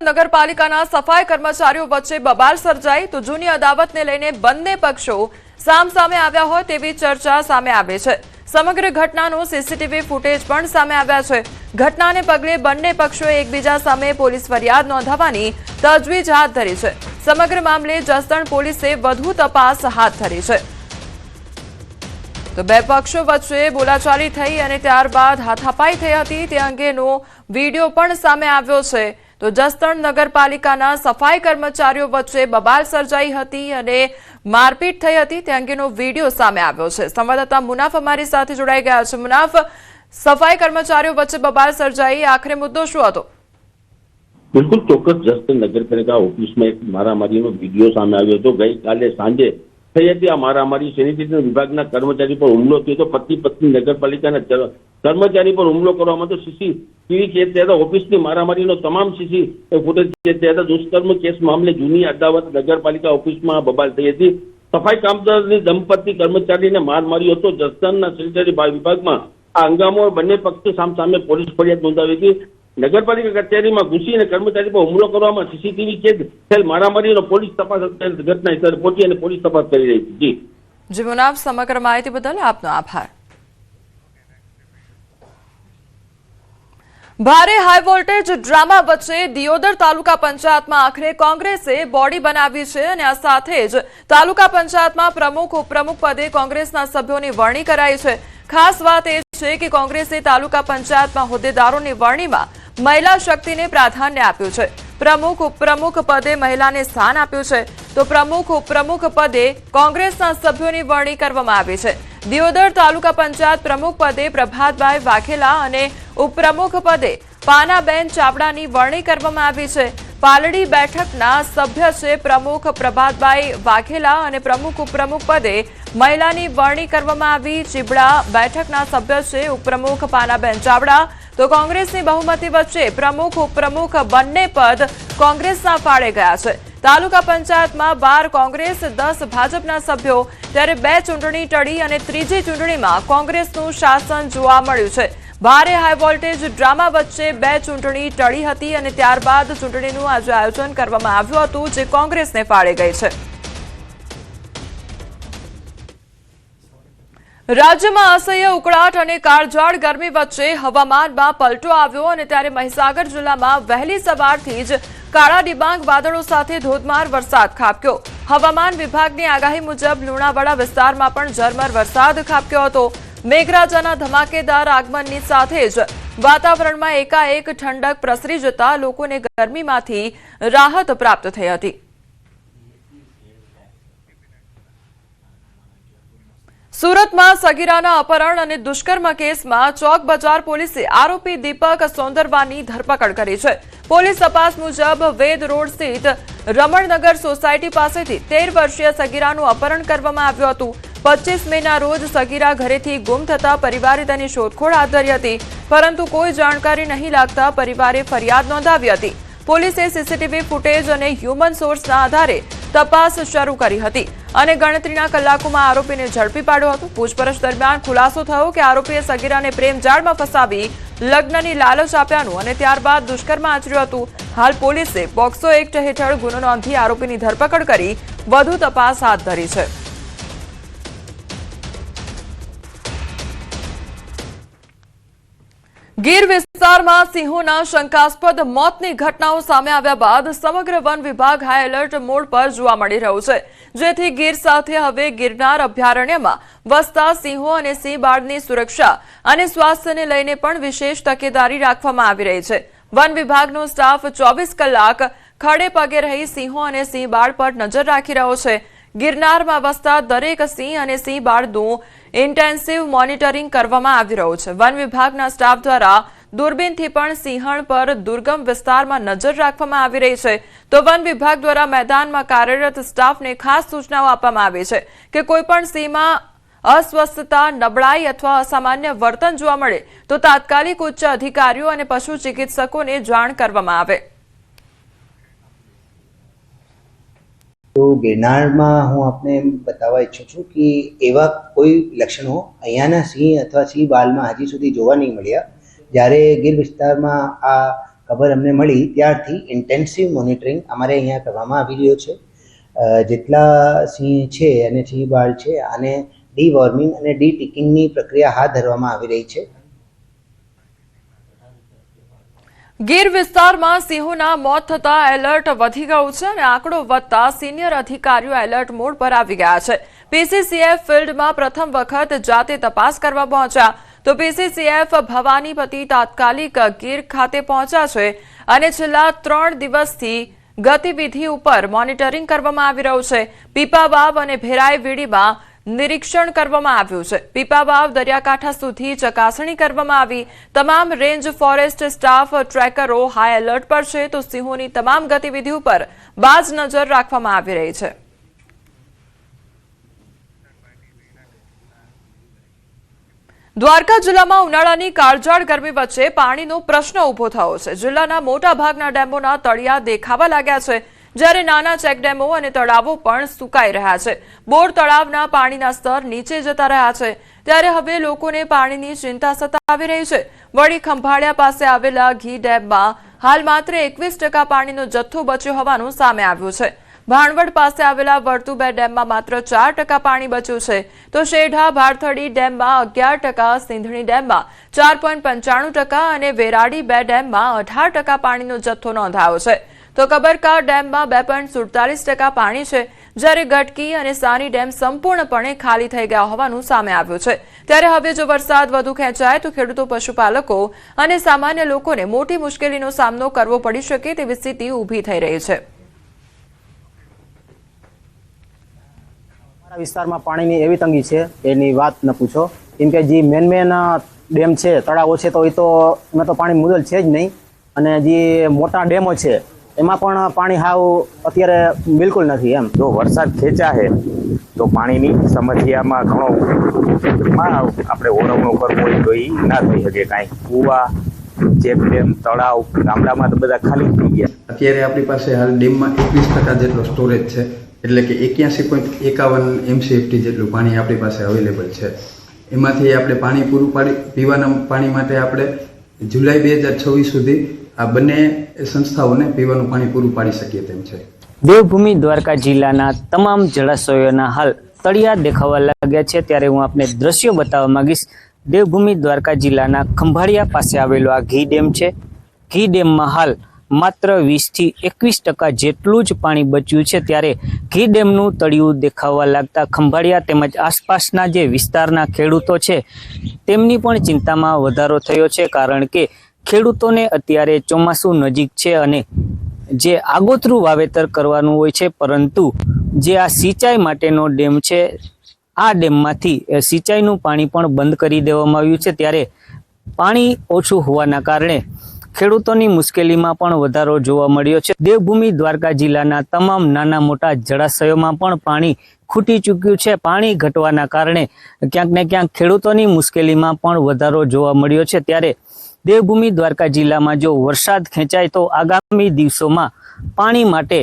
નગરપાલિકાના સફાઈ કર્મચારીઓ વચ્ચે બબાલ સર્જાઈ તો જૂની અદાવતને લઈને બંને પક્ષો સામસામે આવ્યા હોય તેવી ચર્ચા સામે આવે છે। સમગ્ર ઘટનાનો સીસીટીવી ફૂટેજ પણ સામે આવ્યા છે। ઘટનાને પગલે બંને પક્ષોએ એકબીજા સામે પોલીસ ફરિયાદ નોંધાવવાની તજવીજ હાથ ધરી છે। સમગ્ર મામલે જસદણ પોલીસે વધુ તપાસ હાથ ધરી છે। તો બે પક્ષો વચ્ચે બોલાચાલી થઈ અને ત્યારબાદ હાથાપાઈ થઈ હતી તે અંગેનો વિડીયો પણ સામે આવ્યો છે। તો જસદણ નગરપાલિકાના સફાઈ કર્મચારીઓ વચ્ચે બબાલ સર્જાઈ હતી અને મારપીટ થઈ હતી તે અંગેનો વિડીયો સામે આવ્યો છે। સંવાદદાતા મુનાફ અમારી સાથે જોડાઈ ગયા છે। મુનાફ, સફાઈ કર્મચારીઓ વચ્ચે બબાલ સર્જાઈ, આખરે મુદ્દો શું હતો? બિલકુલ ચોક્કસ જસદણ નગરપાલિકા ઓફિસમાં એક મારામારીનો વિડીયો સામે આવ્યો હતો। ગઈકાલે સાંજે થઈ હતી આ મારામારી। સેનિટેશન વિભાગના કર્મચારી પર હુમલો થયો હતો। પતિ પત્ની નગરપાલિકાના કર્મચારી પર હુમલો કરવામાં તો સીસીટીવી કેસ થયા હતા। ઓફિસની મારામારીનો તમામ સીસી ફૂટેજ કેસ થયા હતા। દુષ્કર્મ કેસ મામલે જૂની અદાવત નગરપાલિકા ઓફિસમાં બબાલ થઈ હતી। સફાઈ કામદારની દંપતી કર્મચારીને માર માર્યો હતો। જસદણના સેનિટરી વિભાગમાં આ હંગામો બંને પક્ષે સામસામે પોલીસ ફરિયાદ નોંધાવી હતી। નગરપાલિકા કચેરીમાં ઘૂસીને કર્મચારી પર હુમલો કરવામાં સીસીટીવી કેદ થયેલ મારામારીનો પોલીસ તપાસ ઘટના સ્થળે પહોંચી અને પોલીસ તપાસ કરી રહી છે। જી મુનાફ, સમગ્ર માહિતી બદલ આપનો આભાર। ભારે હાઈ વોલ્ટેજ ડ્રામા વચ્ચે દિયોદર તાલુકા પંચાયતમાં આખરે કોંગ્રેસે બોડી બનાવી છે અને આ સાથે જ તાલુકા પંચાયતમાં પ્રમુખ ઉપપ્રમુખ પદે કોંગ્રેસના સભ્યોની વરણી કરાઈ છે। ખાસ વાત એ છે કે કોંગ્રેસે તાલુકા પંચાયતમાં હોદ્દેદારોની વરણીમાં મહિલા શક્તિને પ્રાધાન્ય આપ્યું છે। પ્રમુખ ઉપપ્રમુખ પદે મહિલાને સ્થાન આપ્યું છે તો પ્રમુખ ઉપપ્રમુખ પદે કોંગ્રેસના સભ્યોની વરણી કરવામાં આવી છે। દિયોદર તાલુકા પંચાયત પ્રમુખ પદે પ્રભાતભાઈ વાઘેલા અને ઉપપ્રમુખ પદે પાનાબેન ચાવડાની વરણી કરવામાં આવી છે। પાલડી બેઠકના સભ્ય છે પ્રમુખ પ્રભાતભાઈ વાઘેલા અને પ્રમુખ ઉપપ્રમુખ પદે મહિલાની વરણી કરવામાં આવી। ચીબડા બેઠકના સભ્ય છે ઉપપ્રમુખ પાનાબેન ચાવડા। તો કોંગ્રેસની બહુમતી વચ્ચે પ્રમુખ ઉપપ્રમુખ બંને પદ કોંગ્રેસના ફાળે ગયા છે। તાલુકા પંચાયતમાં 12 કોંગ્રેસ 10 ભાજપના સભ્યો, ત્યારે 2 ચૂંટણી ટળી અને ત્રીજી ચૂંટણીમાં કોંગ્રેસનું શાસન જોવા મળ્યું છે। ભારે હાઈ વોલ્ટેજ ડ્રામા વચ્ચે 2 ચૂંટણી ટળી હતી અને ત્યારબાદ ચૂંટણીનું આજે આયોજન કરવામાં આવ્યું હતું જે કોંગ્રેસને ફાળે ગઈ છે। રાજ્યમાં અસહ્ય ઉકળાટ અને કાળઝાળ ગરમી વચ્ચે હવામાનમાં પલટો આવ્યો અને ત્યારે મહીસાગર જિલ્લામાં વહેલી સવારથી જ કાળા ડિબાંગ વાદળો સાથે ધોધમાર વરસાદ ખાબક્યો। હવામાન વિભાગની આગાહી મુજબ લુણાવાડા વિસ્તારમાં પણ ઝરમર વરસાદ ખાબક્યો હતો। મેઘરાજાના ધમાકેદાર આગમનની સાથે જ વાતાવરણમાં એકાએક ઠંડક પ્રસરી જતા લોકોને ગરમીમાંથી રાહત પ્રાપ્ત થઈ હતી। સુરતમાં સગીરાના અપહરણ અને દુષ્કર્મ કેસમાં ચોક બજાર પોલીસે આરોપી દીપક સોંદરવાની ધરપકડ કરી છે। પોલીસ તપાસ મુજબ વેદ રોડ સ્થિત રમણનગર સોસાયટી પાસેથી 13 વર્ષીય સગીરાનું અપહરણ કરવામાં આવ્યું હતું। 25 મેના રોજ સગીરા ઘરેથી ગુમ થતા પરિવારે તેની શોધખોળ હાથ ધરી હતી, પરંતુ કોઈ જાણકારી નહીં લાગતા પરિવારે ફરિયાદ નોંધાવી હતી। પોલીસે સીસીટીવી ફૂટેજ અને હ્યુમન સોર્સના આધારે તપાસ શરૂ કરી હતી અને ગણતરીના કલાકોમાં આરોપીને ઝડપી પાડ્યો હતો। પૂછપરછ દરમિયાન ખુલાસો થયો કે આરોપીએ સગીરાને પ્રેમ જાળમાં ફસાવી લગ્નની લાલચ આપ્યાનું અને ત્યારબાદ દુષ્કર્મ આચર્યું હતું। હાલ પોલીસે પોક્સો એક્ટ હેઠળ ગુનો નોંધી આરોપીની ધરપકડ કરી વધુ તપાસ હાથ ધરી છે। ગીર વિસ્તારમાં સિંહોના શંકાસ્પદ મોતની ઘટનાઓ સામે આવ્યા બાદ સમગ્ર વન વિભાગ હાઈ એલર્ટ મોડ પર જોવા મળી રહ્યું છે, જેથી ગીર સાથે હવે ગિરનાર અભયારણ્યમાં વસતા સિંહો અને સિંહ બાળની સુરક્ષા અને સ્વાસ્થ્યને લઈને પણ વિશેષ તકેદારી રાખવામાં આવી રહી છે। વન વિભાગનો સ્ટાફ 24 કલાક ખડે પગે રહી સિંહો અને સિંહ બાળ પર નજર રાખી રહ્યો છે। ગિરનારમાં વસતા દરેક સિંહ અને સિંહ બાળનું ઇન્ટેન્સિવ મોનિટરિંગ કરવામાં આવી રહ્યું છે। વન વિભાગના સ્ટાફ દ્વારા દૂરબીનથી પણ સિંહણ પર દુર્ગમ વિસ્તારમાં નજર રાખવામાં આવી રહી છે। તો વન વિભાગ દ્વારા મેદાનમાં કાર્યરત સ્ટાફને ખાસ સૂચનાઓ આપવામાં આવી છે કે કોઈપણ સિંહમાં અસ્વસ્થતા, નબળાઈ અથવા અસામાન્ય વર્તન જોવા મળે તો તાત્કાલિક ઉચ્ચ અધિકારીઓ અને પશુ ચિકિત્સકોને જાણ કરવામાં આવે। तो गिरनार में हूँ आपने बतावा इच्छुं छूं कि एवा कोई लक्षणों अहींयाना सिंह अथवा सिंह बाल में हजी सुधी जोवा नहीं मळ्या। ज्यारे गीर विस्तार में आ ખબર અમને મળી ત્યારથી ઇન્ટેન્સિવ મોનિટરિંગ અમારે અહીંયા કરવામાં આવી રહ્યો છે. જેટલા સિંહ છે અને સિંહ બાળ છે આને ડીવોર્મિંગ અને ડીટિકિંગની પ્રક્રિયા હાથ ધરવામાં આવી રહી છે. ગીર વિસ્તારમાં સિંહોના મોત થતા એલર્ટ વધી ગયું છે અને આંકડો વધતા સિનિયર અધિકારીઓ એલર્ટ મોડ પર આવી ગયા છે. પીસીસીએફ ફિલ્ડમાં પ્રથમ વખત જાતે તપાસ કરવા પહોંચ્યા તો પીસીસીએફ ભવાનીપતિ તાત્કાલિક ગીર ખાતે પહોંચ્યા છે અને છેલ્લા 3 દિવસથી ગતિવિધિ ઉપર મોનિટરિંગ કરવામાં આવી રહ્યું છે. પીપાવાવ અને ભેરાઈ વીડીમાં નિરીક્ષણ કરવામાં આવ્યું છે. પીપાવાવ દરિયાકાંઠા સુધી ચકાસણી કરવામાં આવી. તમામ રેન્જ ફોરેસ્ટ સ્ટાફ ટ્રેકરો હાઈ એલર્ટ પર છે તો સિંહોની તમામ ગતિવિધિ ઉપર બાજ નજર રાખવામાં આવી રહી છે. દ્વારકા જિલ્લામાં ઉનાળાની કાળઝાળ ગરમી વચ્ચે પાણીનો પ્રશ્ન ઉભો થયો છે. જિલ્લાના મોટા ભાગના ડેમોના તળિયા દેખાવા લાગ્યા છે જ્યારે નાના ચેકડેમો અને તળાવો પણ સુકાઈ રહ્યા છે. બોર તળાવના પાણીના સ્તર નીચે જતા રહ્યા છે ત્યારે હવે લોકોને પાણીની ચિંતા સતાવી રહી છે. વળી ખંભાળિયા પાસે આવેલા ઘી ડેમમાં હાલ માત્ર 21% પાણીનો જથ્થો બચ્યો હોવાનું સામે આવ્યું છે. ભાણવડ પાસે આવેલા વર્તુબે ડેમમાં માત્ર 4% પાણી બચ્યું છે તો શેઢા ભારથડી ડેમમાં 11%, સિંધણી ડેમમાં 4.95% અને વેરાડી બે ડેમમાં 18% પાણીનો જથ્થો નોંધાયો છે તો કબરકા ડેમમાં 2.47% પાણી છે જ્યારે ગટકી અને સાની ડેમ સંપૂર્ણપણે ખાલી થઈ ગયા હોવાનું સામે આવ્યું છે. ત્યારે હવે જો વરસાદ વધુ ખેંચાય તો ખેડૂતો, પશુપાલકો અને સામાન્ય લોકોને મોટી મુશ્કેલીનો સામનો કરવો પડી શકે તેવી સ્થિતિ ઊભી થઈ રહી છે. વિસ્તારમાં પાણીની એવી તંગી છે એની વાત ન પૂછો. કેમ કે જે મેન ડેમ છે, તળાવો છે તો એ તો એમાં તો પાણી મુદલ છે જ નહીં અને જે મોટા ડેમો છે એમાં પણ પાણી હાવ અત્યારે બિલકુલ નથી. એમ જો વરસાદ ખેંચાશે તો પાણીની સમસ્યામાં ઘણો આપણે ઓળવણું કરવું હોય તો એ ના થઈ શકે. કાંઈ કૂવા, ચેકડેમ, તળાવ ગામડામાં તો બધા ખાલી થઈ ગયા. અત્યારે આપણી પાસે હાલ ડેમમાં 21% જેટલો સ્ટોરેજ છે એટલે કે 81.51 MCFT જેટલું પાણી આપણી પાસે અવેલેબલ છે. એમાંથી આપણે પાણી પૂરું પાડી પીવાના પાણી માટે આપણે જુલાઈ 2026 સુધી આ બંને સંસ્થાઓને પીવાનું પાણી પૂરું પાડી શકીએ તેમ છે. દેવભૂમિ દ્વારકા જિલ્લાના તમામ જળાશયોના હાલ તળિયા દેખાવા લાગ્યા છે ત્યારે હું આપને દ્રશ્યો બતાવવા માંગીશ. દેવભૂમિ દ્વારકા જિલ્લાના ખંભાળિયા પાસે આવેલો આ ઘી ડેમ છે. ઘી ડેમમાં હાલ માત્ર 20 થી 21% જેટલું જ પાણી બચ્યું છે ત્યારે ઘી ડેમનું તળિયું દેખાવા લાગતા ખંભાળિયા તેમજ આસપાસના જે વિસ્તારના ખેડૂતો છે તેમની પણ ચિંતામાં વધારો થયો છે. કારણ કે ખેડૂતોને અત્યારે ચોમાસું નજીક છે અને જે આગોતરું વાવેતર કરવાનું હોય છે પરંતુ જે આ સિંચાઈ માટેનો ડેમ છે આ ડેમમાંથી સિંચાઈનું પાણી પણ બંધ કરી દેવામાં આવ્યું છે ત્યારે પાણી ઓછું હોવાના કારણે ખેડૂતોની મુશ્કેલીમાં પણ વધારો જોવા મળ્યો છે. દેવભૂમિ દ્વારકા જિલ્લાના તમામ નાના મોટા જળાશયોમાં પણ પાણી ખૂટી ચૂક્યું છે. પાણી ઘટવાના કારણે ક્યાંક ને ક્યાંક ખેડૂતોની મુશ્કેલીમાં પણ વધારો જોવા મળ્યો છે ત્યારે દેવભૂમિ દ્વારકા જિલ્લામાં જો વરસાદ ખેંચાય તો આગામી દિવસોમાં પાણી માટે